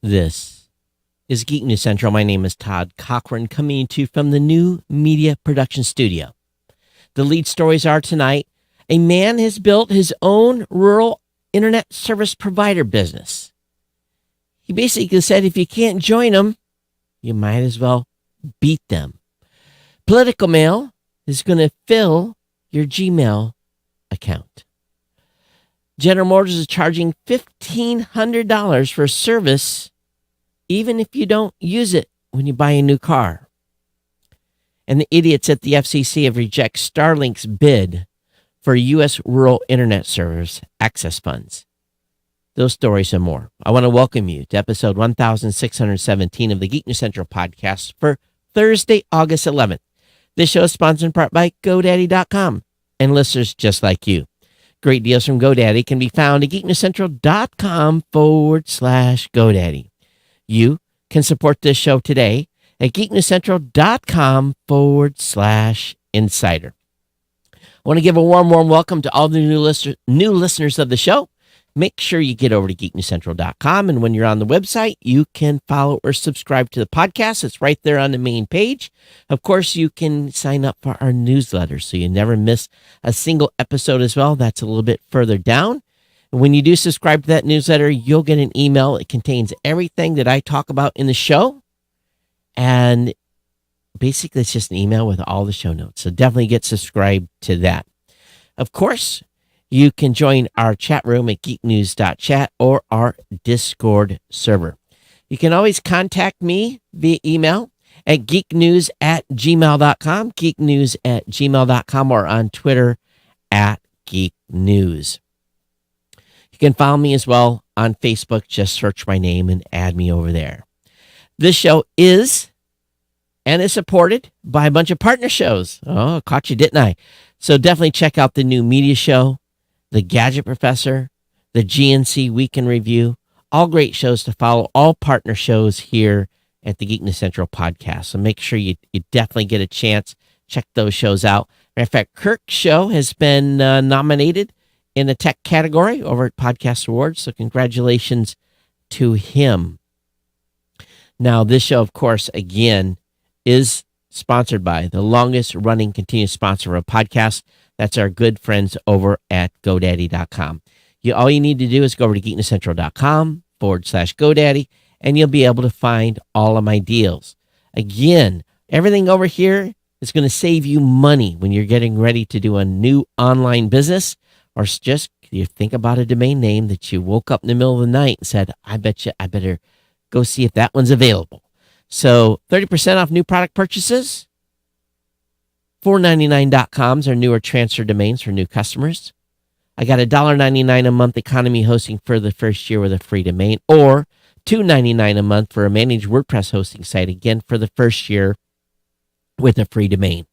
This is Geek News Central. My name is Todd Cochran, coming to you from the New Media Production Studio. The lead stories are tonight, a man has built his own rural internet service provider business. He basically said if you can't join them, you might as well beat them. Political mail is going to fill your Gmail account. General Motors is charging $1,500 for a service, even if you don't use it when you buy a new car. And the idiots at the FCC have rejected Starlink's bid for U.S. rural internet service access funds. Those stories and more. I want to welcome you to episode 1617 of the Geek News Central podcast for Thursday, August 11th. This show is sponsored in part by GoDaddy.com and listeners just like you. Great deals from GoDaddy can be found at geeknewscentral.com/GoDaddy. You can support this show today at geeknewscentral.com/insider. I want to give a warm welcome to all the new listeners of the show. Make sure you get over to geeknewscentral.com, and when you're on the website, you can follow or subscribe to the podcast. It's right there on the main page. Of course, you can sign up for our newsletter so you never miss a single episode as well. That's a little bit further down. And when you do subscribe to that newsletter, you'll get an email. It contains everything that I talk about in the show, and basically it's just an email with all the show notes. So definitely get subscribed to that. Of course, you can join our chat room at geeknews.chat or our Discord server. You can always contact me via email at geeknews@gmail.com, geeknews@gmail.com, or on Twitter at geeknews. You can follow me as well on Facebook. Just search my name and add me over there. This show is supported by a bunch of partner shows. Oh, caught you, didn't I? So definitely check out the New Media Show, the Gadget Professor, the GNC Week in Review, all great shows to follow, all partner shows here at the Geek News Central podcast. So make sure you definitely get a chance. Check those shows out. Matter of fact, Kirk's show has been nominated in the tech category over at Podcast Awards. So congratulations to him. Now, this show, of course, again, is sponsored by the longest running continuous sponsor of a podcast. That's our good friends over at GoDaddy.com. All you need to do is go over to geeknewscentral.com/GoDaddy, and you'll be able to find all of my deals. Again, everything over here is going to save you money when you're getting ready to do a new online business, or just you think about a domain name that you woke up in the middle of the night and said, I bet you I better go see if that one's available. So 30% off new product purchases. $4.99.coms are newer transfer domains for new customers. I got $1.99 a month economy hosting for the first year with a free domain, or $2.99 a month for a managed WordPress hosting site, again for the first year with a free domain.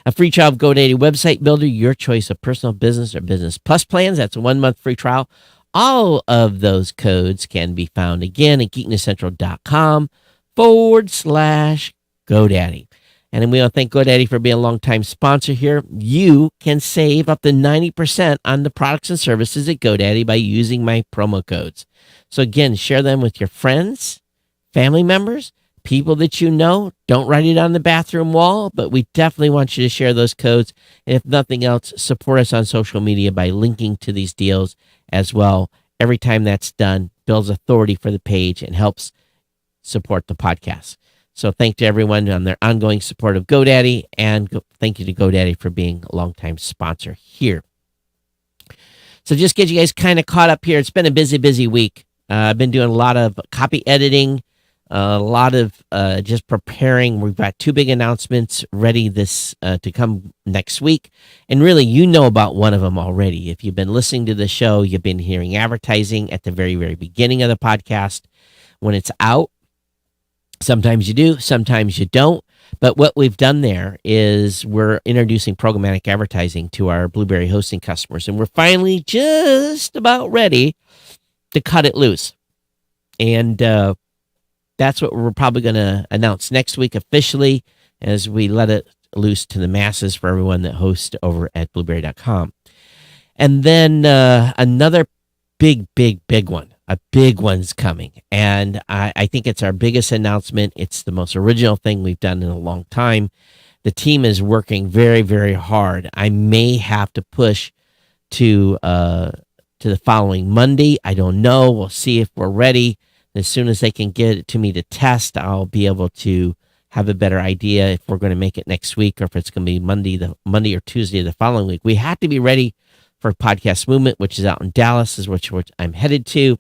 A free trial of GoDaddy website builder, your choice of personal, business, or business plus plans. That's a 1-month free trial. All of those codes can be found again at geeknewscentral.com/GoDaddy. And we want to thank GoDaddy for being a longtime sponsor here. You can save up to 90% on the products and services at GoDaddy by using my promo codes. So again, share them with your friends, family members, people that you know. Don't write it on the bathroom wall, but we definitely want you to share those codes. And if nothing else, support us on social media by linking to these deals as well. Every time that's done, builds authority for the page and helps support the podcast. So thank to everyone on their ongoing support of GoDaddy, and thank you to GoDaddy for being a longtime sponsor here. So just get you guys kind of caught up here. It's been a busy week. I've been doing a lot of copy editing, a lot of just preparing. We've got 2 big announcements ready to come next week. And really, you know about one of them already. If you've been listening to the show, you've been hearing advertising at the very beginning of the podcast when it's out. Sometimes you do, sometimes you don't. But what we've done there is we're introducing programmatic advertising to our Blueberry hosting customers. And we're finally just about ready to cut it loose. And that's what we're probably going to announce next week officially as we let it loose to the masses for everyone that hosts over at blueberry.com. And then another big one. A big one's coming. And I think it's our biggest announcement. It's the most original thing we've done in a long time. The team is working very, very hard. I may have to push to the following Monday. I don't know. We'll see if we're ready. As soon as they can get it to me to test, I'll be able to have a better idea if we're going to make it next week or if it's going to be Monday or Tuesday of the following week. We have to be ready for Podcast Movement, which is out in Dallas, is which I'm headed to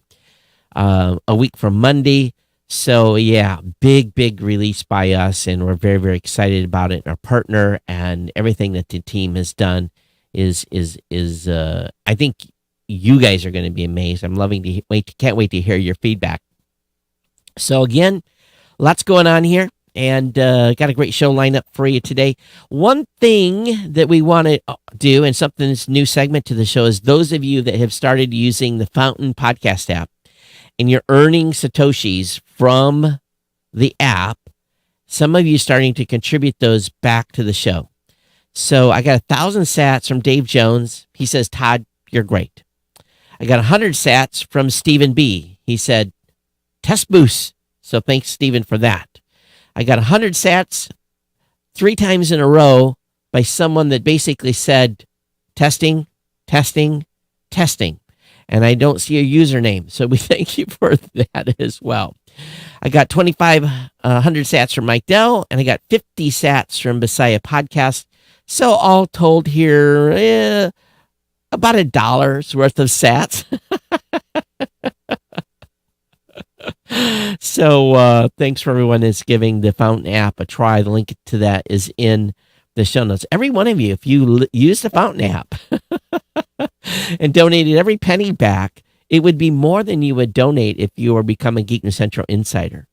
a week from Monday. So yeah, big release by us, and we're very, very excited about it. And our partner and everything that the team has done is I think you guys are going to be amazed. I'm can't wait to hear your feedback. So again, lots going on here, and got a great show lined up for you today. One thing that we want to do, and something that's a new segment to the show, is those of you that have started using the Fountain podcast app and you're earning Satoshis from the app, some of you starting to contribute those back to the show. So I got 1,000 sats from Dave Jones. He says, Todd, you're great. I got 100 sats from Stephen B. He said, test boost. So thanks, Stephen, for that. I got 100 sats 3 times in a row by someone that basically said, testing, testing, testing. And I don't see a username. So we thank you for that as well. I got 2,500 sats from Mike Dell, and I got 50 sats from Messiah Podcast. So all told here, about $1 worth of sats. So thanks for everyone that's giving the Fountain app a try. The link to that is in the show notes. Every one of you, if you use the Fountain app and donated every penny back, it would be more than you would donate if you were become a Geek News Central insider.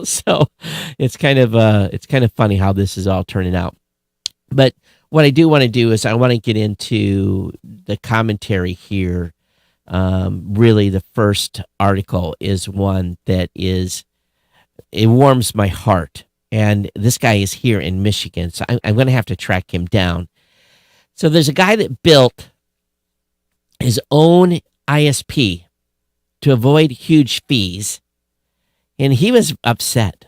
So it's kind of funny how this is all turning out. But what I do want to do is I want to get into the commentary here. Really, the first article is one that it warms my heart. And this guy is here in Michigan, so I'm going to have to track him down. So there's a guy that built his own ISP to avoid huge fees, and he was upset.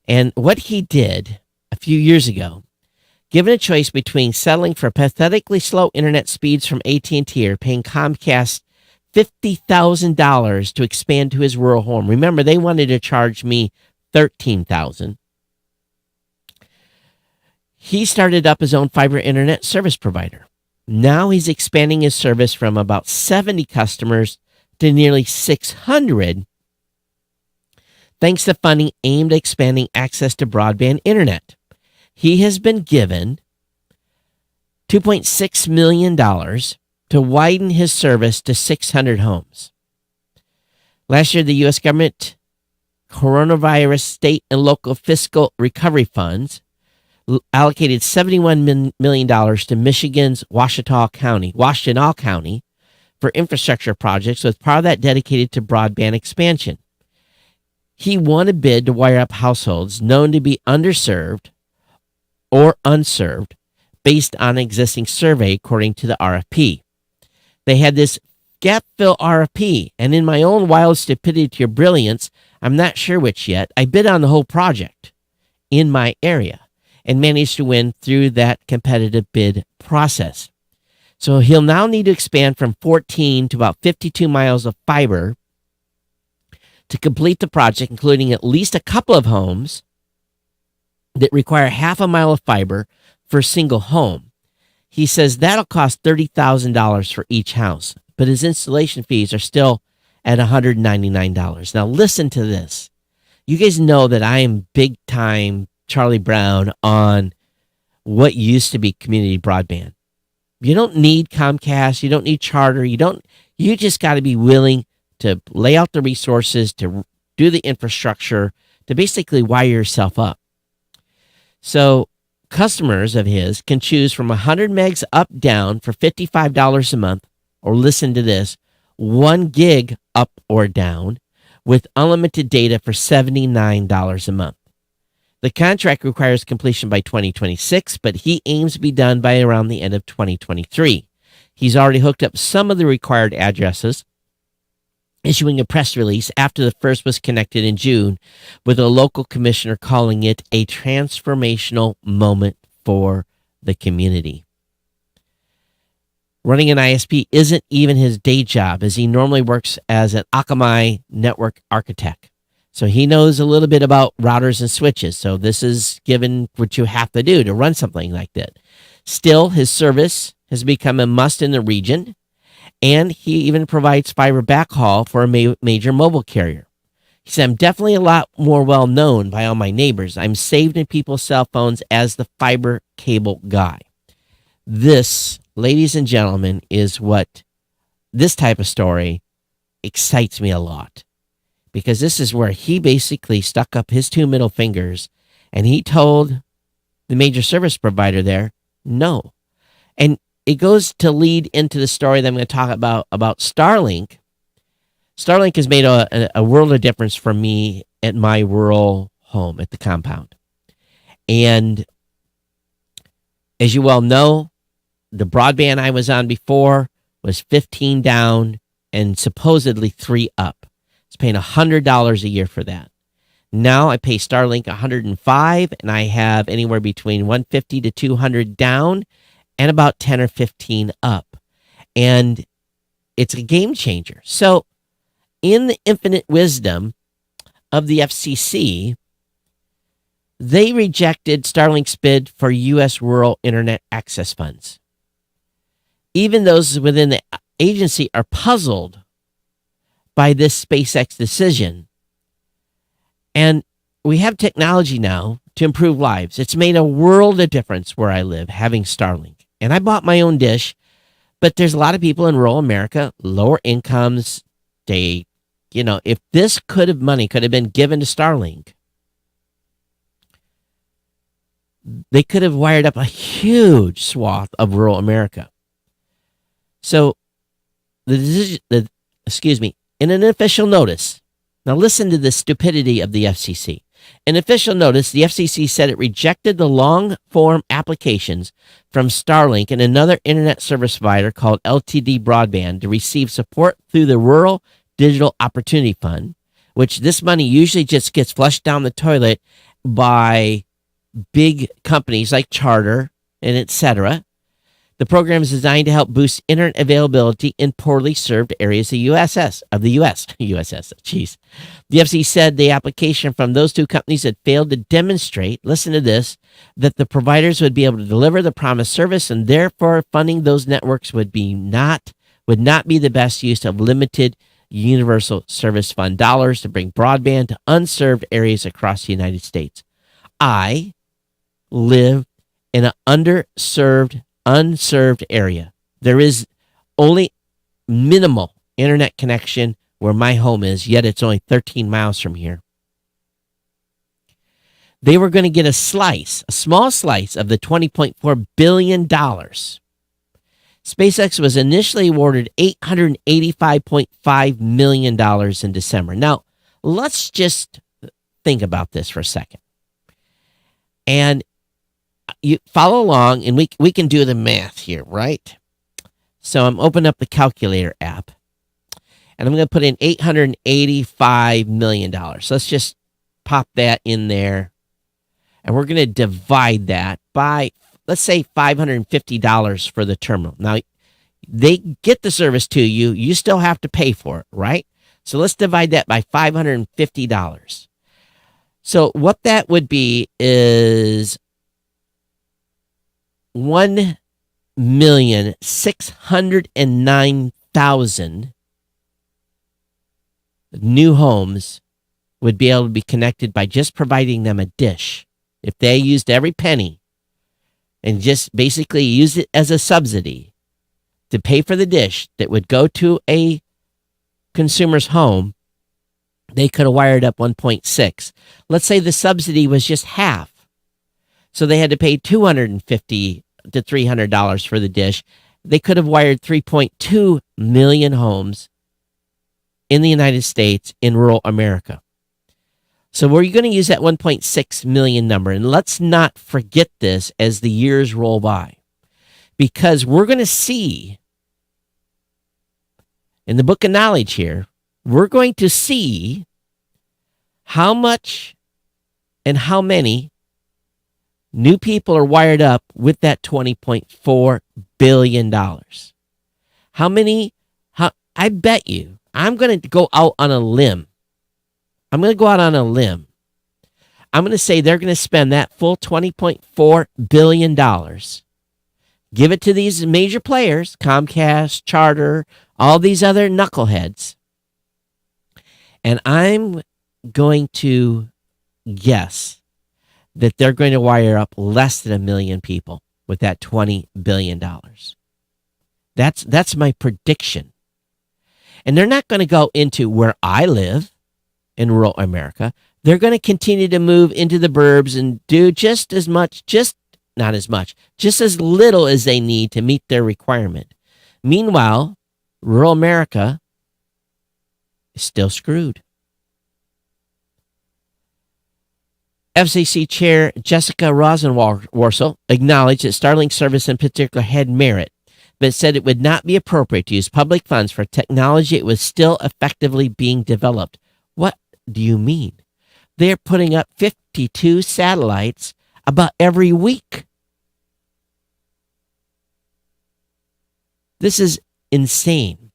And what he did a few years ago, given a choice between settling for pathetically slow internet speeds from AT&T or paying Comcast $50,000 to expand to his rural home. Remember, they wanted to charge me $13,000. He started up his own fiber internet service provider. Now he's expanding his service from about 70 customers to nearly 600, thanks to funding aimed at expanding access to broadband internet. He has been given $2.6 million to widen his service to 600 homes. Last year, the U.S. government coronavirus state and local fiscal recovery funds allocated $71 million to Michigan's Washtenaw County for infrastructure projects, with part of that dedicated to broadband expansion. He won a bid to wire up households known to be underserved or unserved based on an existing survey, according to the RFP. They had this gap fill RFP, and in my own wild stupidity or brilliance, I'm not sure which yet, I bid on the whole project in my area and managed to win through that competitive bid process. So he'll now need to expand from 14 to about 52 miles of fiber to complete the project, including at least a couple of homes that require half a mile of fiber for a single home. He says that'll cost $30,000 for each house, but his installation fees are still at $199. Now listen to this. You guys know that I am big time Charlie Brown on what used to be community broadband. You don't need Comcast. You don't need Charter. You just got to be willing to lay out the resources, to do the infrastructure, to basically wire yourself up. So customers of his can choose from 100 megs up down for $55 a month, or listen to this, 1 gig up or down with unlimited data for $79 a month. The contract requires completion by 2026, but he aims to be done by around the end of 2023. He's already hooked up some of the required addresses issuing a press release after the first was connected in June, with a local commissioner calling it a transformational moment for the community. Running an ISP isn't even his day job, as he normally works as an Akamai network architect. So he knows a little bit about routers and switches. So this is given what you have to do to run something like that. Still, his service has become a must in the region, and he even provides fiber backhaul for a major mobile carrier. He said, I'm definitely a lot more well known by all my neighbors. I'm saved in people's cell phones as the fiber cable guy. This, ladies and gentlemen, is what this type of story excites me a lot, because this is where he basically stuck up his two middle fingers and he told the major service provider there, no. And it goes to lead into the story that I'm going to talk about Starlink. Starlink has made a world of difference for me at my rural home at the compound. And as you well know, the broadband I was on before was 15 down and supposedly 3 up. I was paying $100 a year for that. Now I pay Starlink $105, and I have anywhere between $150 to $200 down and about 10 or 15 up. And it's a game changer. So in the infinite wisdom of the FCC, they rejected Starlink's bid for U.S. rural internet access funds. Even those within the agency are puzzled by this SpaceX decision. And we have technology now to improve lives. It's made a world of difference where I live, having Starlink. And I bought my own dish, but there's a lot of people in rural America, lower incomes. They, if this money could have been given to Starlink, they could have wired up a huge swath of rural America. So in an official notice, now listen to the stupidity of the FCC. In official notice, the FCC said it rejected the long-form applications from Starlink and another internet service provider called LTD Broadband to receive support through the Rural Digital Opportunity Fund, which this money usually just gets flushed down the toilet by big companies like Charter and etc. The program is designed to help boost internet availability in poorly served areas of the U.S. Jeez. The FCC said the application from those two companies had failed to demonstrate, listen to this, that the providers would be able to deliver the promised service, and therefore funding those networks would not be the best use of limited Universal Service Fund dollars to bring broadband to unserved areas across the United States. I live in an unserved area. There is only minimal internet connection where my home is, yet it's only 13 miles from here. They were going to get a small slice of the $20.4 billion. SpaceX was initially awarded $885.5 million in December. Now, let's just think about this for a second. And you follow along, and we can do the math here, right? So I'm opening up the calculator app, and I'm going to put in $885 million. So let's just pop that in there, and we're going to divide that by, let's say, $550 for the terminal. Now, they get the service to you. You still have to pay for it, right? So let's divide that by $550. So what that would be is 1,609,000 new homes would be able to be connected by just providing them a dish. If they used every penny and just basically used it as a subsidy to pay for the dish that would go to a consumer's home, they could have wired up 1.6. Let's say the subsidy was just half. So they had to pay $250 to $300 for the dish. They could have wired 3.2 million homes in the United States in rural America. So we're going to use that 1.6 million number. And let's not forget this as the years roll by, because we're going to see in the book of knowledge here, we're going to see how much and how many new people are wired up with that $20.4 billion. How many? I bet you, I'm going to go out on a limb. I'm going to say they're going to spend that full $20.4 billion. Give it to these major players, Comcast, Charter, all these other knuckleheads. And I'm going to guess that they're going to wire up less than 1 million people with that $20 billion. That's my prediction. And they're not going to go into where I live in rural America. They're going to continue to move into the burbs and do just as little as they need to meet their requirement. Meanwhile, rural America is still screwed. FCC Chair Jessica Rosenworcel acknowledged that Starlink service in particular had merit, but said it would not be appropriate to use public funds for technology it was still effectively being developed. What do you mean? They're putting up 52 satellites about every week. This is insane.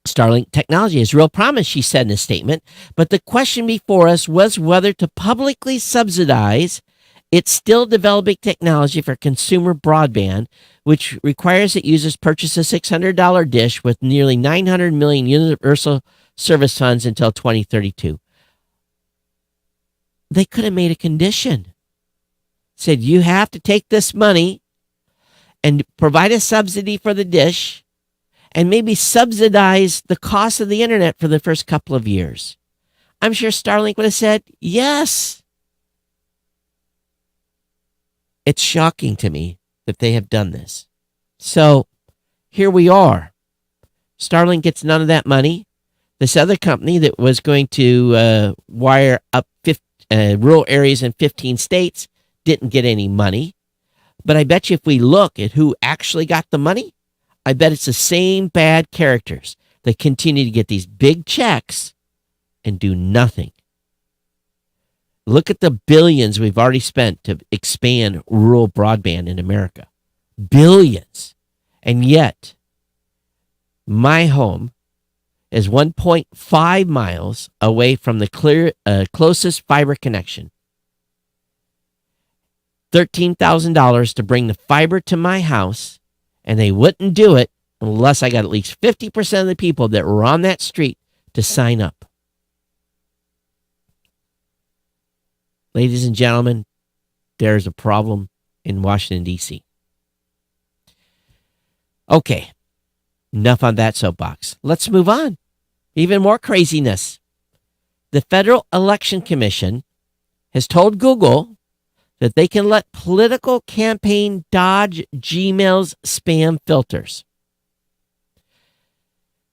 Starlink technology has real promise, she said in a statement, but the question before us was whether to publicly subsidize its still developing technology for consumer broadband, which requires that users purchase a $600 dish with nearly 900 million universal service funds until 2032. They could have made a condition. Said, you have to take this money and provide a subsidy for the dish and maybe subsidize the cost of the internet for the first couple of years. I'm sure Starlink would have said, yes. It's shocking to me that they have done this. So here we are. Starlink gets none of that money. This other company that was going to wire up rural areas in 15 states didn't get any money. But I bet you if we look at who actually got the money, I bet it's the same bad characters that continue to get these big checks and do nothing. Look at the billions we've already spent to expand rural broadband in America. Billions. And yet, my home is 1.5 miles away from the closest fiber connection. $13,000 to bring the fiber to my house, and they wouldn't do it unless I got at least 50% of the people that were on that street to sign up. Ladies and gentlemen, there's a problem in Washington, D.C. Okay, enough on that soapbox. Let's move on. Even more craziness. The Federal Election Commission has told Google that they can let political campaign dodge Gmail's spam filters.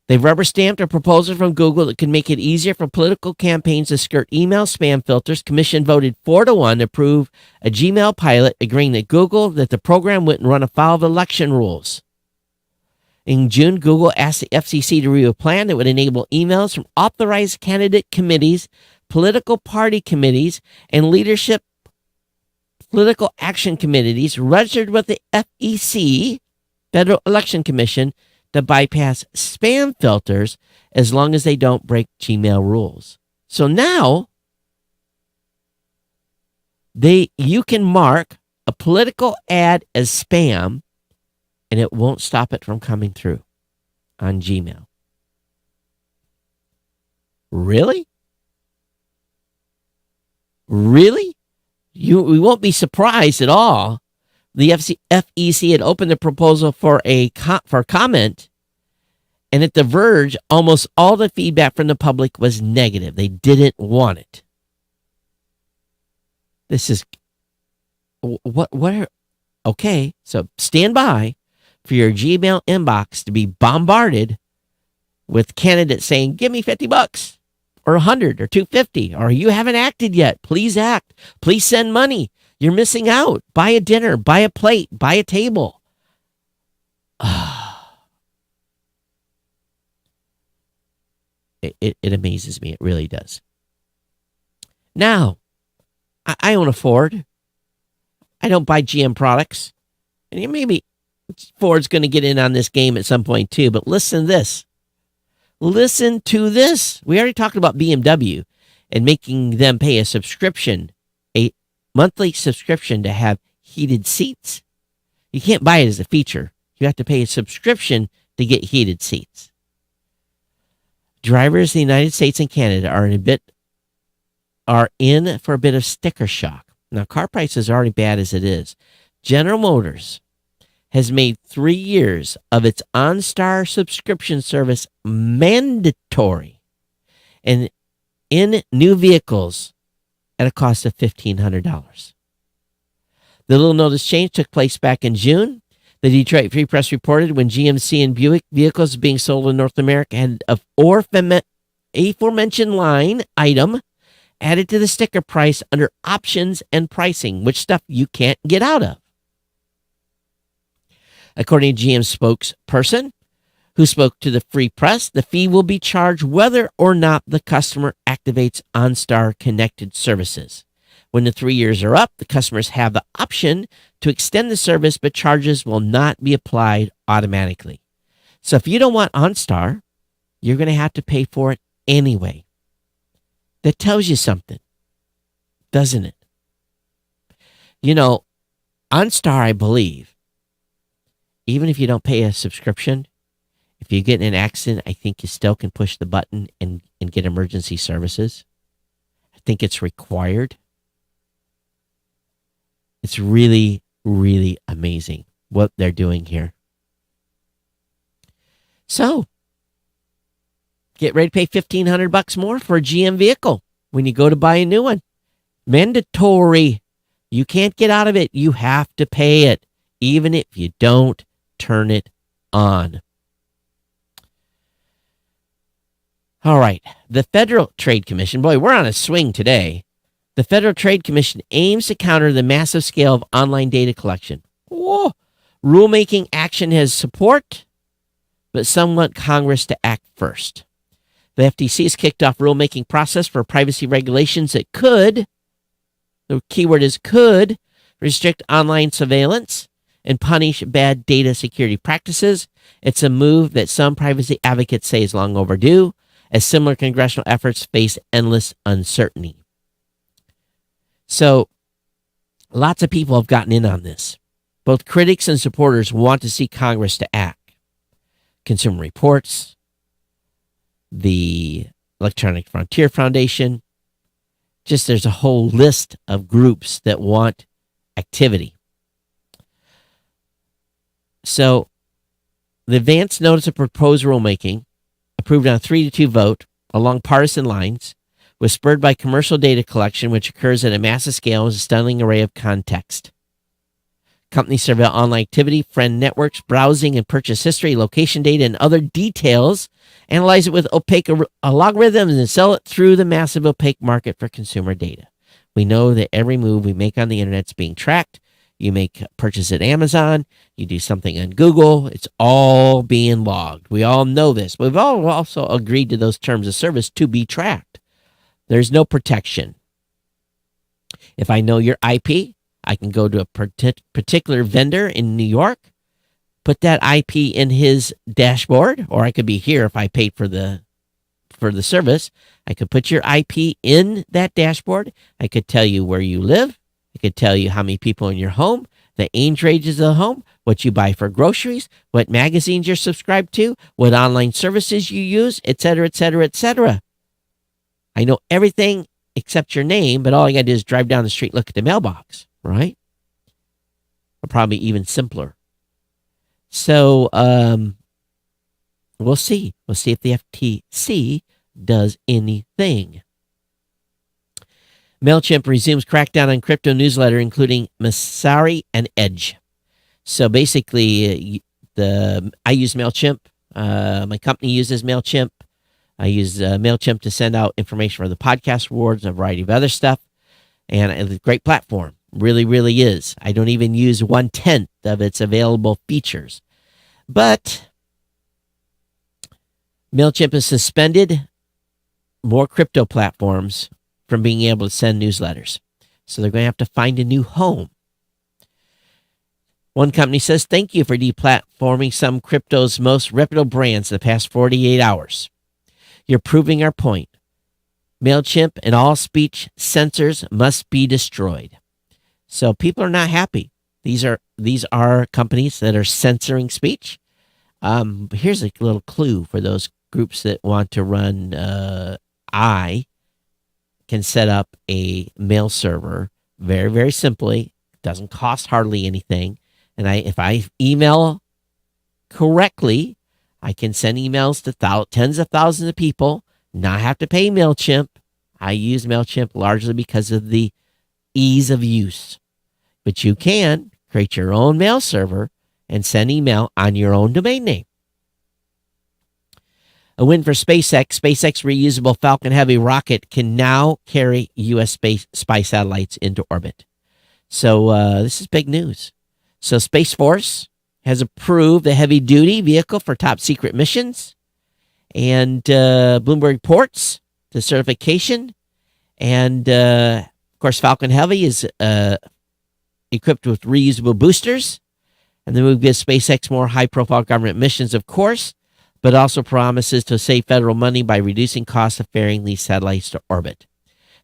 They've rubber-stamped a proposal from Google that could make it easier for political campaigns to skirt email spam filters. Commission voted 4-1 to approve a Gmail pilot, agreeing that the program wouldn't run afoul of election rules. In June, Google asked the FCC to review a plan that would enable emails from authorized candidate committees, political party committees, and leadership political action committees registered with the FEC, Federal Election Commission, to bypass spam filters as long as they don't break Gmail rules. So now, you can mark a political ad as spam, and it won't stop it from coming through on Gmail. Really? Really? We won't be surprised at all. The FEC had opened the proposal for comment, and at The Verge, almost all the feedback from the public was negative. They didn't want it. This is okay. So stand by for your Gmail inbox to be bombarded with candidates saying, "Give me $50 or 100 or 250, or you haven't acted yet. Please act. Please send money. You're missing out. Buy a dinner, buy a plate, buy a table." It amazes me. It really does. Now, I own a Ford. I don't buy GM products. And maybe Ford's going to get in on this game at some point too. But listen to this. Listen to this. We already talked about BMW and making them pay a subscription, a monthly subscription to have heated seats. You can't buy it as a feature. You have to pay a subscription to get heated seats. Drivers in the United States and Canada are in for a bit of sticker shock. Now, car prices are already bad as it is. General Motors has made 3 years of its Onstar subscription service mandatory and in new vehicles at a cost of $1,500. The little notice change took place back in June. The Detroit Free Press reported when GMC and Buick vehicles being sold in North America had an aforementioned line item added to the sticker price under options and pricing, which stuff you can't get out of. According to GM's spokesperson, who spoke to the Free Press, the fee will be charged whether or not the customer activates OnStar connected services. When the 3 years are up, the customers have the option to extend the service, but charges will not be applied automatically. So if you don't want OnStar, you're going to have to pay for it anyway. That tells you something, doesn't it? You know, OnStar, I believe, even if you don't pay a subscription, if you get in an accident, I think you still can push the button and get emergency services. I think it's required. It's really, really amazing what they're doing here. So, get ready to pay $1,500 more for a GM vehicle when you go to buy a new one. Mandatory. You can't get out of it. You have to pay it, even if you don't turn it on. All right. The Federal Trade Commission, boy, we're on a swing today. The Federal Trade Commission aims to counter the massive scale of online data collection. Whoa. Rulemaking action has support, but some want Congress to act first. The FTC has kicked off rulemaking process for privacy regulations that could, the keyword is could, restrict online surveillance and punish bad data security practices. It's a move that some privacy advocates say is long overdue, as similar congressional efforts face endless uncertainty. So, lots of people have gotten in on this. Both critics and supporters want to see Congress to act. Consumer Reports, the Electronic Frontier Foundation, just there's a whole list of groups that want activity. So, the advance notice of proposed rulemaking, approved on a 3-2 vote along partisan lines, was spurred by commercial data collection, which occurs at a massive scale as a stunning array of context. Companies surveil online activity, friend networks, browsing and purchase history, location data, and other details, analyze it with opaque algorithms, and sell it through the massive opaque market for consumer data. We know that every move we make on the internet is being tracked. You make a purchase at Amazon, you do something on Google, it's all being logged. We all know this. We've all also agreed to those terms of service to be tracked. There's no protection. If I know your IP, I can go to a particular vendor in New York, put that IP in his dashboard, or I could be here if I paid for the service. I could put your IP in that dashboard. I could tell you where you live. I could tell you how many people in your home, the age ranges of the home, what you buy for groceries, what magazines you're subscribed to, what online services you use, etc., etc., etc. I know everything except your name, but all I got to do is drive down the street, look at the mailbox, right? Or probably even simpler. So we'll see. We'll see if the FTC does anything. MailChimp resumes crackdown on crypto newsletter, including Messari and Edge. So basically, I use MailChimp. My company uses MailChimp. I use MailChimp to send out information for the podcast awards and a variety of other stuff. And it's a great platform. Really, really is. I don't even use 1/10 of its available features. But MailChimp has suspended more crypto platforms from being able to send newsletters. So they're going to have to find a new home. One company says, thank you for deplatforming some crypto's most reputable brands in the past 48 hours. You're proving our point. MailChimp and all speech censors must be destroyed. So people are not happy. These are companies that are censoring speech. Here's a little clue for those groups that want to run. I can set up a mail server very, very simply. Doesn't cost hardly anything. And if I email correctly, I can send emails to tens of thousands of people, not have to pay MailChimp. I use MailChimp largely because of the ease of use. But you can create your own mail server and send email on your own domain name. A win for SpaceX. SpaceX reusable Falcon Heavy rocket can now carry U.S. spy satellites into orbit. So this is big news. So Space Force has approved a heavy-duty vehicle for top-secret missions. And Bloomberg reports the certification. And, of course, Falcon Heavy is equipped with reusable boosters. And then we'll give SpaceX more high-profile government missions, of course, but also promises to save federal money by reducing costs of ferrying these satellites to orbit.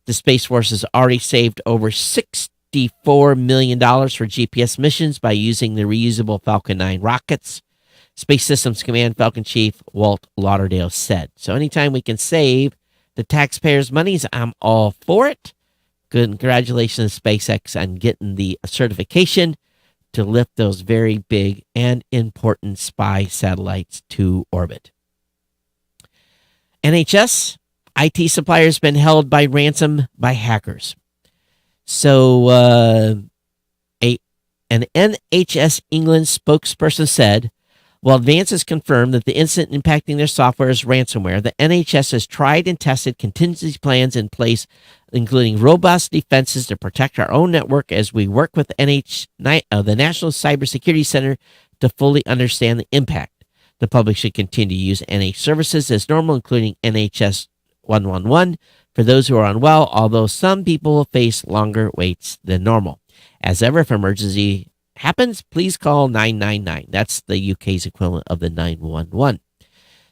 The Space Force has already saved over $64 million for GPS missions by using the reusable Falcon 9 rockets, Space Systems Command Falcon Chief Walt Lauderdale said. So anytime we can save the taxpayers' monies, I'm all for it. Congratulations to SpaceX on getting the certification to lift those very big and important spy satellites to orbit. NHS, IT suppliers been held by ransom by hackers. So an NHS England spokesperson said, while advances confirmed that the incident impacting their software is ransomware, the NHS has tried and tested contingency plans in place, including robust defenses to protect our own network as we work with the National Cybersecurity Center to fully understand the impact. The public should continue to use NH services as normal, including NHS 111, for those who are unwell, although some people will face longer waits than normal. As ever, if emergency happens, please call 999. That's the UK's equivalent of the 911.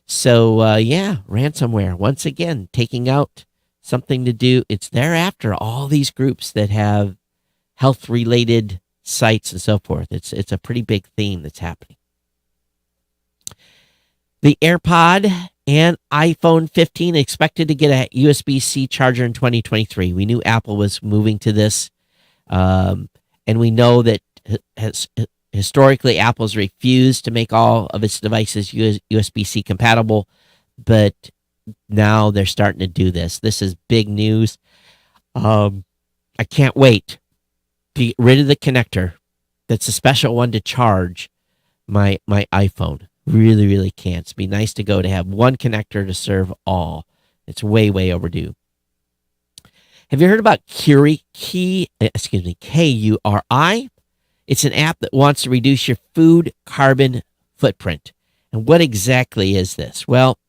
So, ransomware, once again, taking out something to do. It's thereafter all these groups that have health-related sites and so forth. It's a pretty big theme that's happening. The AirPod and iPhone 15 expected to get a USB-C charger in 2023. We knew Apple was moving to this, and we know that historically Apple's refused to make all of its devices USB-C compatible, but now they're starting to do this. This is big news. I can't wait to get rid of the connector. That's a special one to charge my iPhone. Really, really can't. It'd be nice to have one connector to serve all. It's way, way overdue. Have you heard about Kuri? Kuri? It's an app that wants to reduce your food carbon footprint. And what exactly is this? Well,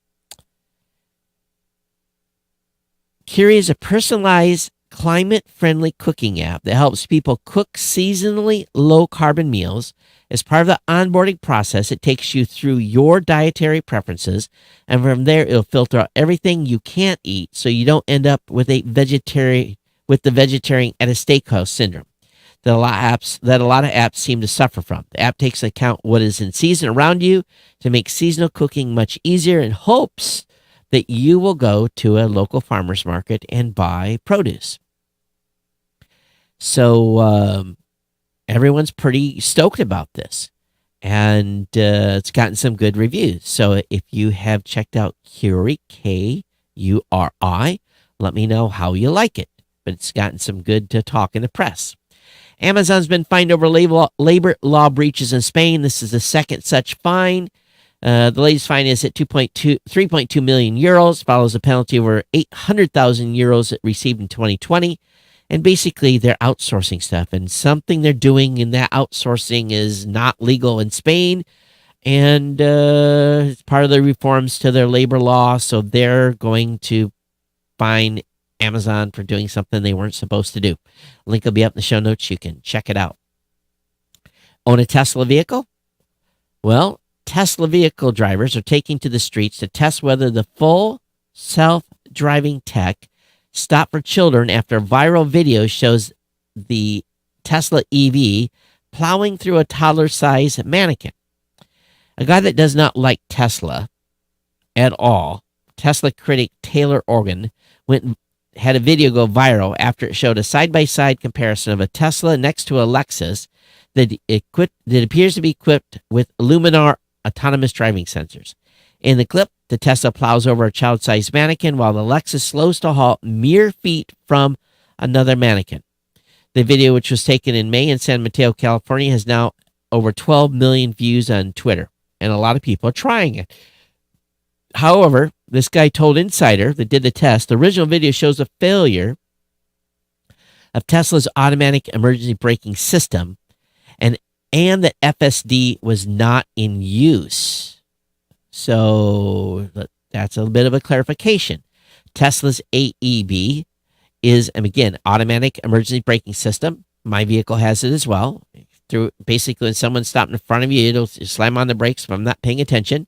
Kuri is a personalized, climate-friendly cooking app that helps people cook seasonally low-carbon meals. As part of the onboarding process, it takes you through your dietary preferences, and from there, it'll filter out everything you can't eat so you don't end up with the vegetarian at a steakhouse syndrome that a lot of apps seem to suffer from. The app takes into account what is in season around you to make seasonal cooking much easier in hopes that you will go to a local farmer's market and buy produce. So everyone's pretty stoked about this, and it's gotten some good reviews. So if you have checked out Kuri, Kuri, let me know how you like it. But it's gotten some good talk in the press. Amazon's been fined over labor law breaches in Spain. This is the second such fine. The latest fine is at 3.2 million euros, follows a penalty over 800,000 euros it received in 2020. And basically, they're outsourcing stuff. And something they're doing in that outsourcing is not legal in Spain. And it's part of the reforms to their labor law. So they're going to fine Amazon for doing something they weren't supposed to do. Link will be up in the show notes. You can check it out. Own a Tesla vehicle? Well, Tesla vehicle drivers are taking to the streets to test whether the full self-driving tech stopped for children after a viral video shows the Tesla EV plowing through a toddler-sized mannequin. A guy that does not like Tesla at all, Tesla critic Taylor Organ, had a video go viral after it showed a side-by-side comparison of a Tesla next to a Lexus that appears to be equipped with Luminar autonomous driving sensors. In the clip, the Tesla plows over a child-sized mannequin while the Lexus slows to a halt mere feet from another mannequin. The video, which was taken in May in San Mateo, California, has now over 12 million views on Twitter, and a lot of people are trying it. However, this guy told Insider that did the test, the original video shows a failure of Tesla's automatic emergency braking system and that FSD was not in use. So that's a bit of a clarification. Tesla's AEB is, again, automatic emergency braking system. My vehicle has it as well. Basically, when someone's stopped in front of you, it'll slam on the brakes if I'm not paying attention.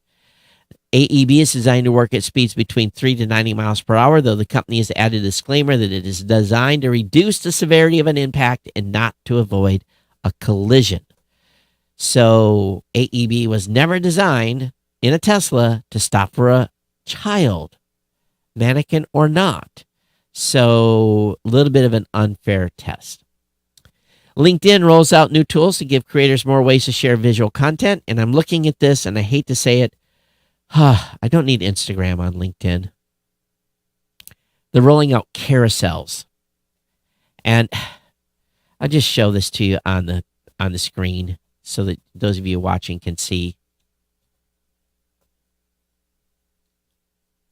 AEB is designed to work at speeds between 3 to 90 miles per hour, though the company has added a disclaimer that it is designed to reduce the severity of an impact and not to avoid a collision. So AEB was never designed in a Tesla to stop for a child, mannequin or not. So a little bit of an unfair test. LinkedIn rolls out new tools to give creators more ways to share visual content. And I'm looking at this, and I hate to say it, I don't need Instagram on LinkedIn. They're rolling out carousels. And I'll just show this to you on the screen so that those of you watching can see.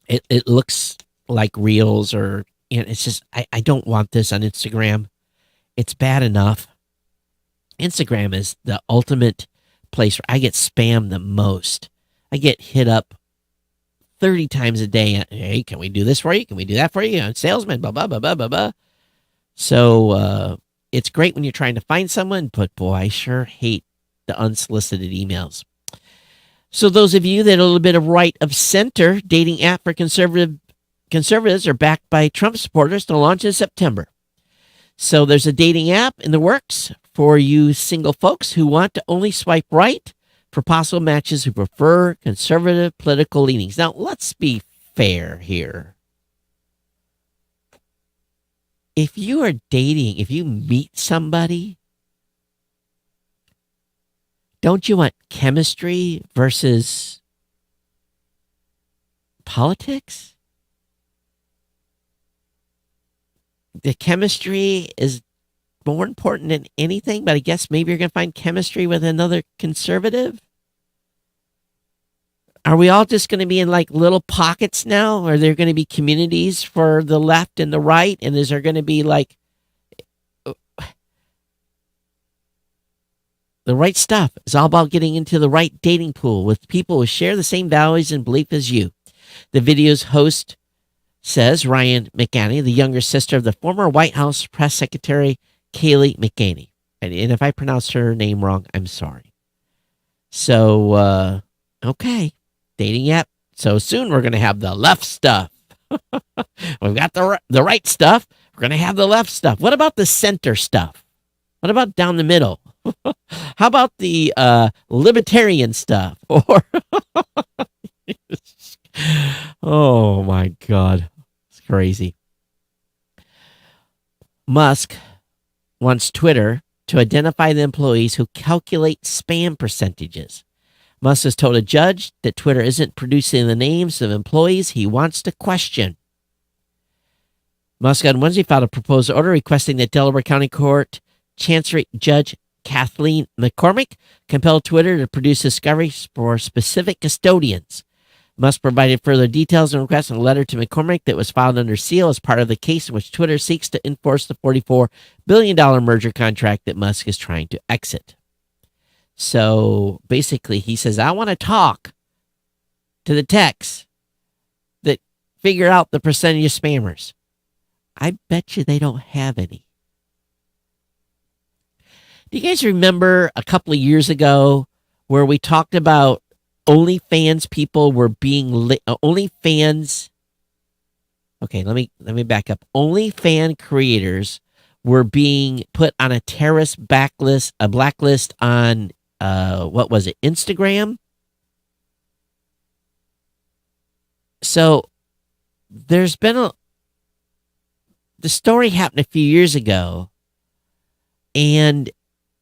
It looks like reels or, it's just, I don't want this on Instagram. It's bad enough. Instagram is the ultimate place where I get spammed the most. I get hit up 30 times a day. Hey, can we do this for you? Can we do that for you? Salesman, blah, blah, blah, blah, blah, blah. So it's great when you're trying to find someone, but boy, I sure hate the unsolicited emails. So those of you that are a little bit of right of center, dating app for conservatives are backed by Trump supporters to launch in September. So there's a dating app in the works for you single folks who want to only swipe right for possible matches who prefer conservative political leanings. Now, let's be fair here. If you are dating, if you meet somebody, don't you want chemistry versus politics? The chemistry is more important than anything, but I guess maybe you're going to find chemistry with another conservative. Are we all just going to be in like little pockets now? Are there going to be communities for the left and the right? And is there going to be like the right stuff? It's all about getting into the right dating pool with people who share the same values and belief as you. The video's host says Ryan McEnany, the younger sister of the former White House press secretary Kayleigh McEnany. And if I pronounced her name wrong, I'm sorry. So, okay. Dating app. So soon we're going to have the left stuff. We've got the right stuff. We're going to have the left stuff. What about the center stuff? What about down the middle? How about the libertarian stuff? Or oh my God. It's crazy. Musk wants Twitter to identify the employees who calculate spam percentages. Musk has told a judge that Twitter isn't producing the names of employees he wants to question. Musk on Wednesday filed a proposed order requesting that Delaware County Court Chancery Judge Kathleen McCormick compel Twitter to produce discoveries for specific custodians. Musk provided further details and requests in a letter to McCormick that was filed under seal as part of the case in which Twitter seeks to enforce the $44 billion merger contract that Musk is trying to exit. So basically, he says, I want to talk to the techs that figure out the percentage of spammers. I bet you they don't have any. Do you guys remember a couple of years ago where we talked about OnlyFans people were being OnlyFans? Okay, let me back up. OnlyFans creators were being put on a terrorist blacklist on what was it, Instagram? So there's been the story happened a few years ago, and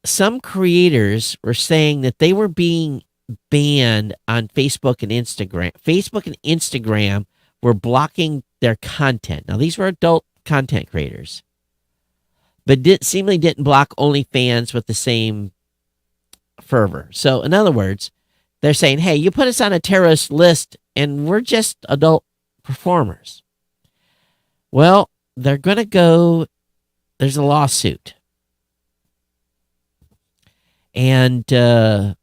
some creators were saying that they were being banned on Facebook and Instagram. Facebook and Instagram were blocking their content. Now, these were adult content creators, but seemingly didn't block OnlyFans with the same fervor. So, in other words, they're saying, hey, you put us on a terrorist list, and we're just adult performers. Well, they're going to go, there's a lawsuit. And a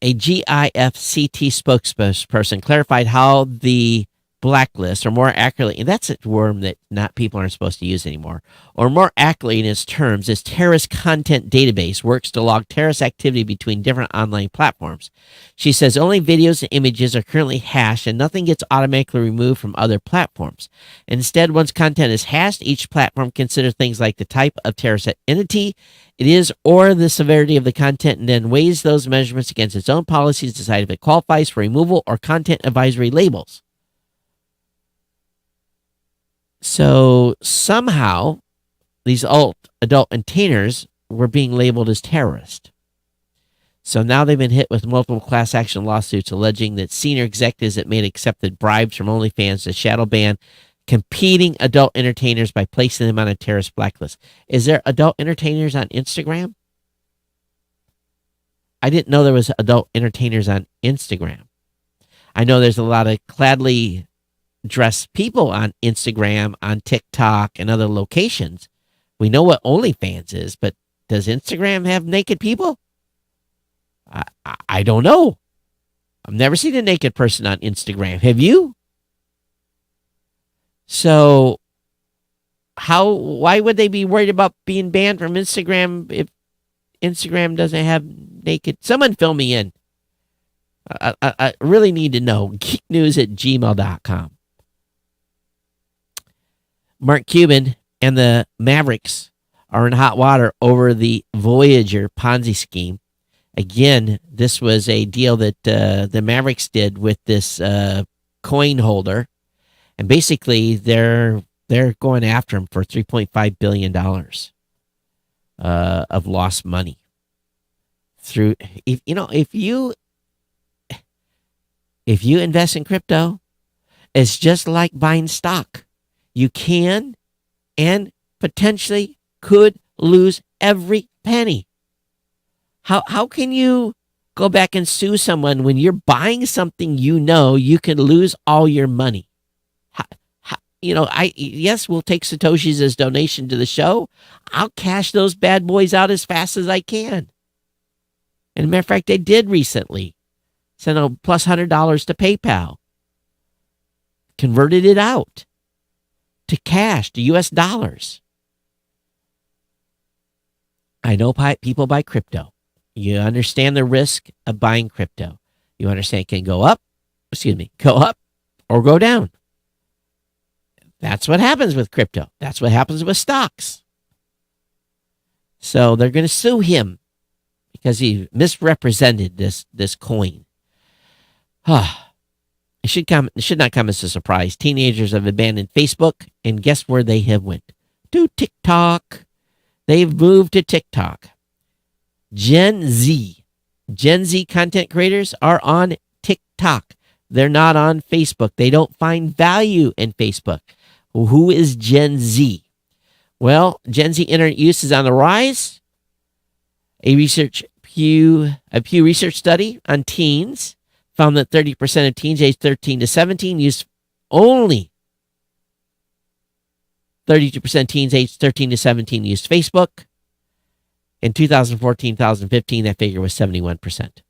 GIFCT spokesperson clarified how the blacklist, or more accurately, and that's a term that not people aren't supposed to use anymore, or more accurately in its terms, this terrorist content database works to log terrorist activity between different online platforms. She says only videos and images are currently hashed and nothing gets automatically removed from other platforms. Instead, once content is hashed, each platform considers things like the type of terrorist entity it is or the severity of the content and then weighs those measurements against its own policies to decide if it qualifies for removal or content advisory labels. So somehow these adult entertainers were being labeled as terrorists. So now they've been hit with multiple class action lawsuits alleging that senior executives that made accepted bribes from OnlyFans to shadow ban competing adult entertainers by placing them on a terrorist blacklist. Is there adult entertainers on Instagram? I didn't know there was adult entertainers on Instagram. I know there's a lot of gladly dressed people on Instagram, on TikTok, and other locations. We know what OnlyFans is, but does Instagram have naked people? I don't know. I've never seen a naked person on Instagram. Have you? So why would they be worried about being banned from Instagram if Instagram doesn't have naked? Someone fill me in. I really need to know. geeknews@gmail.com. Mark Cuban and the Mavericks are in hot water over the Voyager Ponzi scheme. Again, this was a deal that the Mavericks did with this coin holder. And basically, they're going after him for $3.5 billion of lost money. If you invest in crypto, it's just like buying stock. You can and potentially could lose every penny. How can you go back and sue someone when you're buying something you can lose all your money? Yes, we'll take Satoshis as donation to the show. I'll cash those bad boys out as fast as I can. And as a matter of fact, they did recently. Sent a plus $100 to PayPal. Converted it out to cash, to US dollars. I know people buy crypto. You understand the risk of buying crypto. You understand it can go up or go down. That's what happens with crypto. That's what happens with stocks. So they're going to sue him because he misrepresented this coin. It should not come as a surprise. Teenagers have abandoned Facebook, and guess where they have went? To TikTok. They've moved to TikTok. Gen Z content creators are on TikTok. They're not on Facebook. They don't find value in Facebook. Who is Gen Z? Well, Gen Z internet use is on the rise. A Pew Research study on teens found that 30% of teens aged 13 to 17 used only 32% of teens aged 13 to 17 used Facebook. In 2014-2015, that figure was 71%.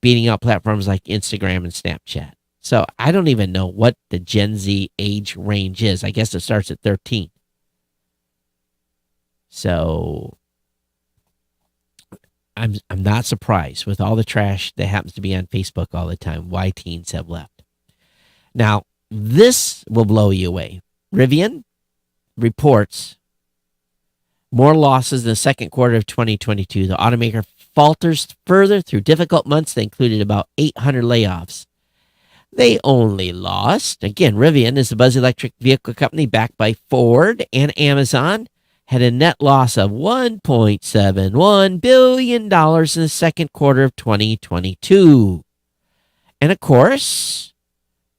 beating out platforms like Instagram and Snapchat. So I don't even know what the Gen Z age range is. I guess it starts at 13. So I'm not surprised with all the trash that happens to be on Facebook all the time why teens have left. Now, this will blow you away. Rivian reports more losses in the second quarter of 2022. The automaker falters further through difficult months that included about 800 layoffs. They only lost, again, Rivian is a buzz electric vehicle company backed by Ford and Amazon, had a net loss of $1.71 billion in the second quarter of 2022. And of course,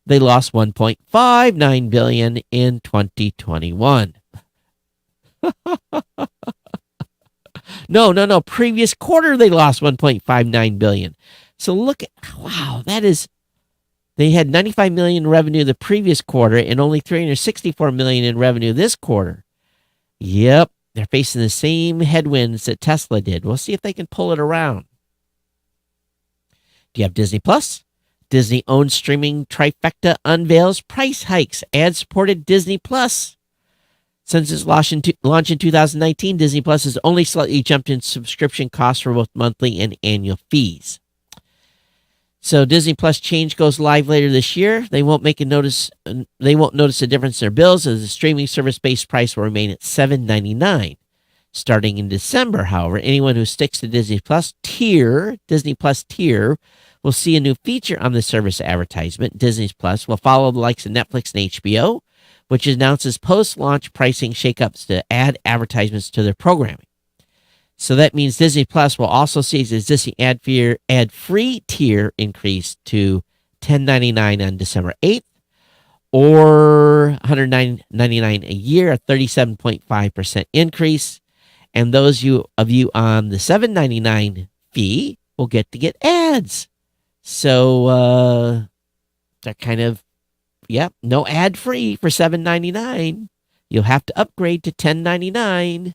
they lost $1.59 billion in 2021. No. Previous quarter, they lost $1.59 billion. So look at, wow, that is, they had $95 million in revenue the previous quarter and only $364 million in revenue this quarter. Yep, they're facing the same headwinds that Tesla did. We'll see if they can pull it around. Do you have Disney Plus? Disney-owned streaming trifecta unveils price hikes. Ad-supported Disney Plus. Since its launch in 2019, Disney Plus has only slightly jumped in subscription costs for both monthly and annual fees. So Disney Plus change goes live later this year. They won't notice a difference in their bills, as the streaming service base price will remain at $7.99. Starting in December, however, anyone who sticks to Disney Plus tier will see a new feature on the service advertisement. Disney Plus will follow the likes of Netflix and HBO, which announces post-launch pricing shakeups to add advertisements to their programming. So that means Disney Plus will also see its existing ad-free tier increase to $10.99 on December 8th, or $109.99 a year, a 37.5% increase. And those of you on the $7.99 fee will get ads. So they're kind of, no ad-free for $7.99. You'll have to upgrade to $10.99.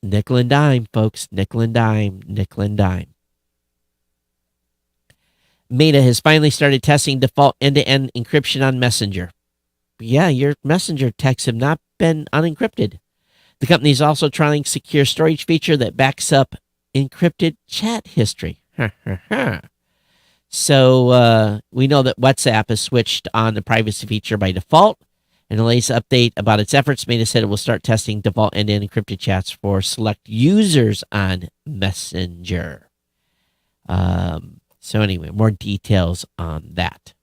Nickel and dime, folks. Nickel and dime. Nickel and dime. Meta has finally started testing default end-to-end encryption on Messenger. Yeah, your Messenger texts have not been unencrypted. The company is also trialing secure storage feature that backs up encrypted chat history. So we know that WhatsApp has switched on the privacy feature by default. In the latest update about its efforts, Meta said it will start testing default end-to-end encrypted chats for select users on Messenger. So anyway, more details on that.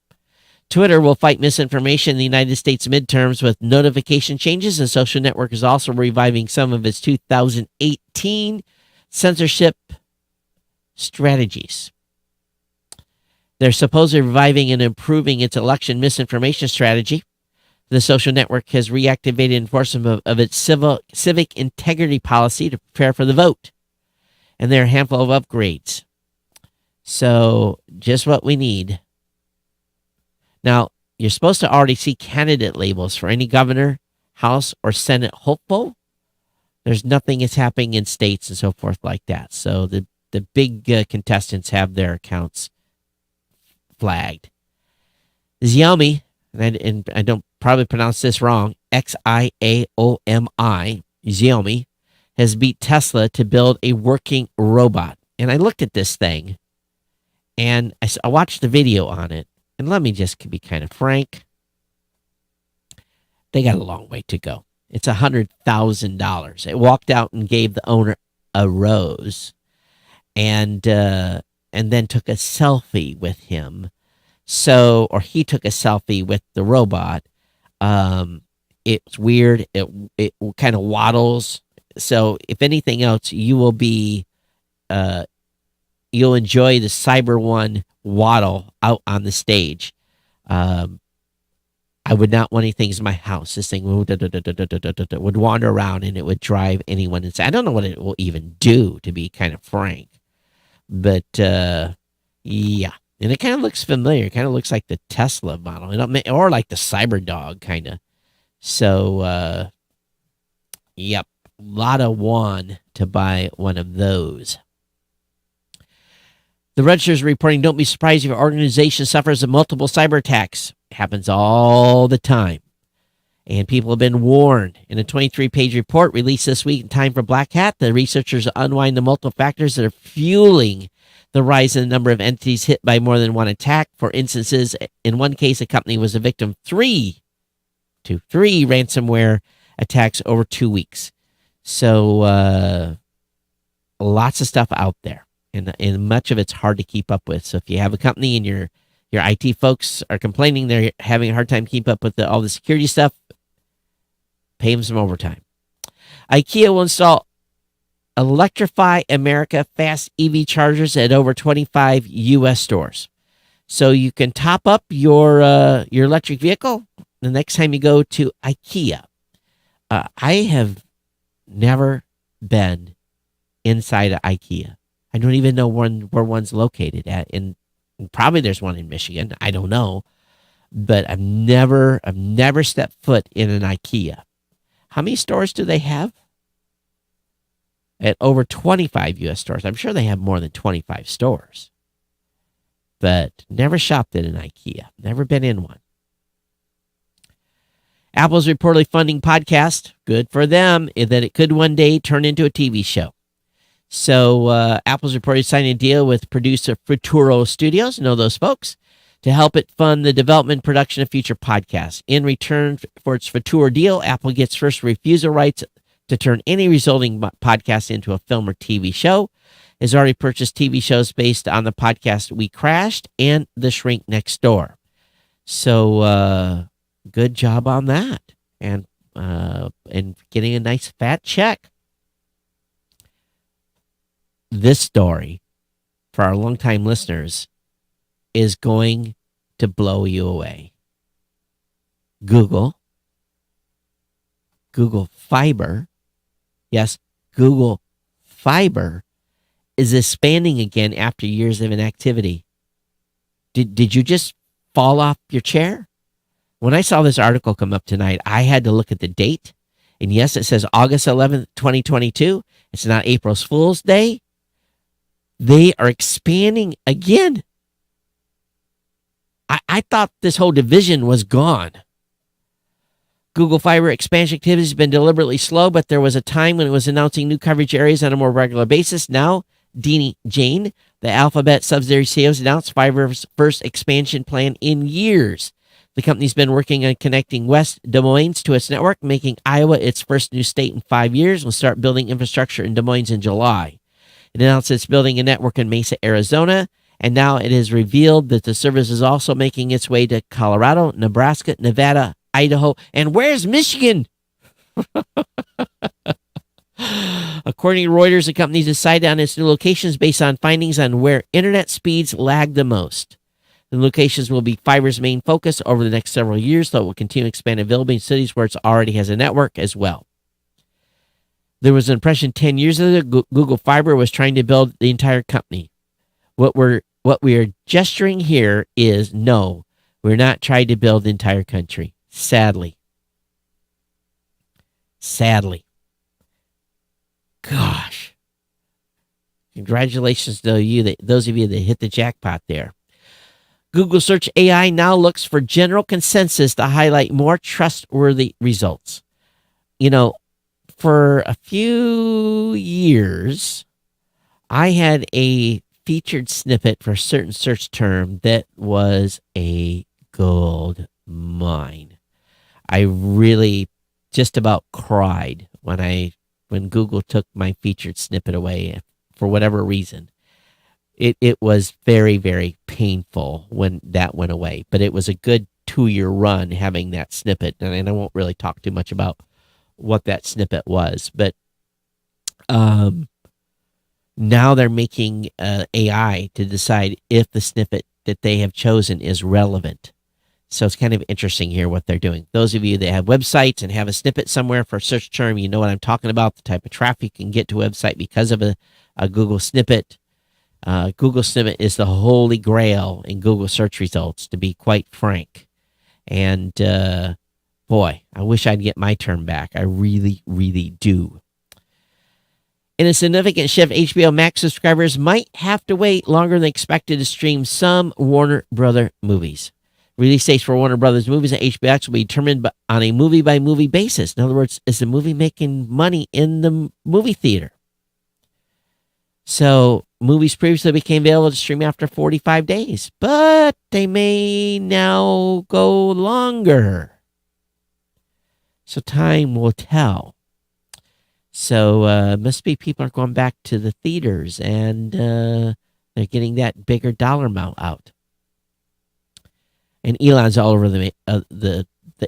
Twitter will fight misinformation in the United States midterms with notification changes, and social network is also reviving some of its 2018 censorship strategies. They're supposedly reviving and improving its election misinformation strategy. The social network has reactivated enforcement of its civic integrity policy to prepare for the vote. And there are a handful of upgrades. So, just what we need. Now, you're supposed to already see candidate labels for any governor, House, or Senate hopeful. There's nothing that's happening in states and so forth like that. So, the big contestants have their accounts flagged. Xiaomi, and I don't probably pronounce this wrong, Xiaomi, Xiaomi, has beat Tesla to build a working robot. And I looked at this thing, and I watched the video on it, and let me just be kind of frank. They got a long way to go. It's $100,000. It walked out and gave the owner a rose, and then took a selfie with him. So, or he took a selfie with the robot. It's weird. It kind of waddles. So, if anything else, you'll enjoy the Cyber One waddle out on the stage. I would not want any things in my house. This thing would wander around and it would drive anyone insane. I don't know what it will even do, to be kind of frank. But, yeah. And it kind of looks familiar. It kind of looks like the Tesla model, or like the Cyberdog, kind of. So, yep, a lot of one to buy one of those. The Register is reporting, don't be surprised if your organization suffers multiple cyber attacks. It happens all the time. And people have been warned. In a 23-page report released this week in Time for Black Hat, the researchers unwind the multiple factors that are fueling the rise in the number of entities hit by more than one attack. For instances, in one case, a company was a victim of three ransomware attacks over 2 weeks. So lots of stuff out there, and much of it's hard to keep up with. So if you have a company and your IT folks are complaining they're having a hard time keep up with all the security stuff, pay them some overtime. IKEA will install Electrify America fast EV chargers at over 25 U.S. stores. So you can top up your electric vehicle the next time you go to IKEA. I have never been inside of IKEA. I don't even know where one's located at. And probably there's one in Michigan. I don't know. But I've never stepped foot in an IKEA. How many stores do they have? At over 25 U.S. stores. I'm sure they have more than 25 stores. But never shopped at an IKEA. Never been in one. Apple's reportedly funding podcast. Good for them. That it could one day turn into a TV show. So Apple's reportedly signed a deal with producer Futuro Studios. Know those folks? To help it fund the development and production of future podcasts. In return for its Futuro deal, Apple gets first refusal rights to turn any resulting podcast into a film or TV show. It has already purchased TV shows based on the podcast We Crashed and The Shrink Next Door. So good job on that, and getting a nice fat check. This story, for our longtime listeners, is going to blow you away. Google Fiber, yes, Google Fiber is expanding again after years of inactivity. Did you just fall off your chair? When I saw this article come up tonight, I had to look at the date. And yes, it says August 11th, 2022. It's not April's Fool's Day. They are expanding again. I thought this whole division was gone. Google Fiber expansion activity has been deliberately slow, but there was a time when it was announcing new coverage areas on a more regular basis. Now, Deanie Jane, the Alphabet subsidiary CEO, has announced Fiber's first expansion plan in years. The company's been working on connecting West Des Moines to its network, making Iowa its first new state in 5 years. Will start building infrastructure in Des Moines in July. It announced it's building a network in Mesa, Arizona, and now it is revealed that the service is also making its way to Colorado, Nebraska, Nevada, Idaho, and where's Michigan? According to Reuters, the company decided on its new locations based on findings on where internet speeds lag the most. The locations will be Fiber's main focus over the next several years, though it will continue to expand availability in cities where it already has a network as well. There was an impression 10 years ago Google Fiber was trying to build the entire company. What we are gesturing here is no, we're not trying to build the entire country. Sadly. Gosh. Congratulations to those of you that hit the jackpot there. Google Search AI now looks for general consensus to highlight more trustworthy results. You know, for a few years, I had a featured snippet for a certain search term that was a gold mine. I really just about cried when Google took my featured snippet away for whatever reason. It was very, very painful when that went away, but it was a good 2-year run having that snippet, and I won't really talk too much about what that snippet was, but now they're making AI to decide if the snippet that they have chosen is relevant. So it's kind of interesting here what they're doing. Those of you that have websites and have a snippet somewhere for a search term, you know what I'm talking about, the type of traffic you can get to a website because of a Google snippet. Google snippet is the holy grail in Google search results, to be quite frank. And boy, I wish I'd get my term back. I really, really do. In a significant shift, HBO Max subscribers might have to wait longer than expected to stream some Warner Brother movies. Release dates for Warner Brothers movies and HBO Max will be determined on a movie-by-movie basis. In other words, is the movie making money in the movie theater? So movies previously became available to stream after 45 days, but they may now go longer. So time will tell. So must be people are going back to the theaters and they're getting that bigger dollar amount out. And Elon's all over the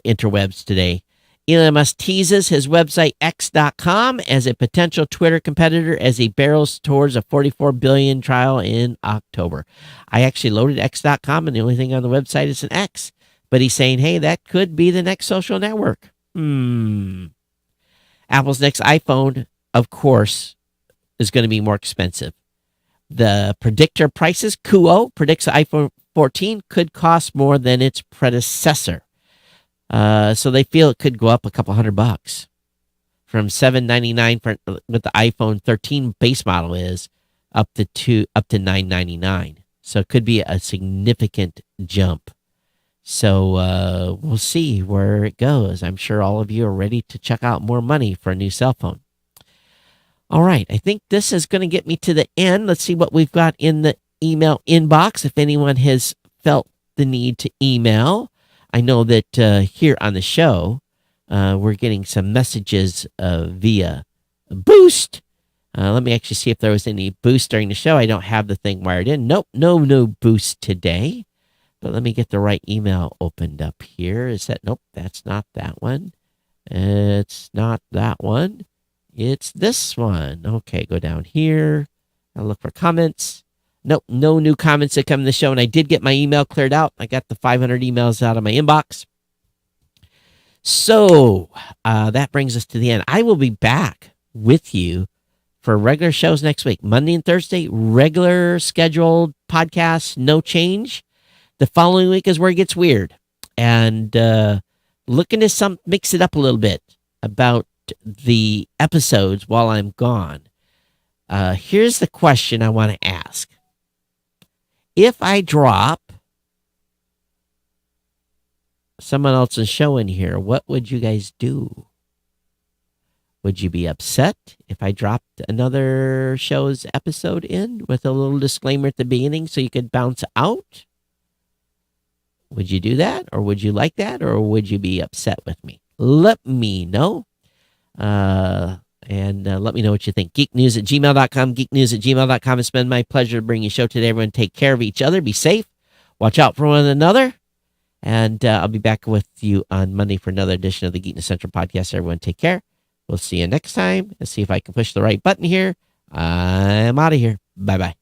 interwebs today. Elon Musk teases his website X.com as a potential Twitter competitor as he barrels towards a $44 billion trial in October. I actually loaded X.com and the only thing on the website is an X. But he's saying, hey, that could be the next social network. Apple's next iPhone, of course, is going to be more expensive. The predictor prices, Kuo, predicts the iPhone 14 could cost more than its predecessor. So they feel it could go up a couple $100 from $799 what the iPhone 13 base model is up to $999. So it could be a significant jump. So we'll see where it goes. I'm sure all of you are ready to check out more money for a new cell phone. All right, I think this is going to get me to the end. Let's see what we've got in the email inbox. If anyone has felt the need to email, I know that here on the show, we're getting some messages via Boost. Let me actually see if there was any Boost during the show. I don't have the thing wired in. Nope, no Boost today. But let me get the right email opened up here. Is that, nope, that's not that one. It's not that one. It's this one. Okay, go down here. I'll look for comments. Nope, no new comments that come in the show. And I did get my email cleared out. I got the 500 emails out of my inbox. So that brings us to the end. I will be back with you for regular shows next week. Monday and Thursday, regular scheduled podcasts, no change. The following week is where it gets weird. And looking to mix it up a little bit about the episodes while I'm gone. Here's the question I want to ask. If I drop someone else's show in here, what would you guys do? Would you be upset if I dropped another show's episode in with a little disclaimer at the beginning so you could bounce out? Would you do that? Or would you like that? Or would you be upset with me? Let me know. And let me know what you think. geeknews@gmail.com, geeknews@gmail.com. It's been my pleasure to bring you a show today. Everyone take care of each other. Be safe. Watch out for one another. And I'll be back with you on Monday for another edition of the Geek News Central podcast. Everyone take care. We'll see you next time. Let's see if I can push the right button here. I'm out of here. Bye-bye.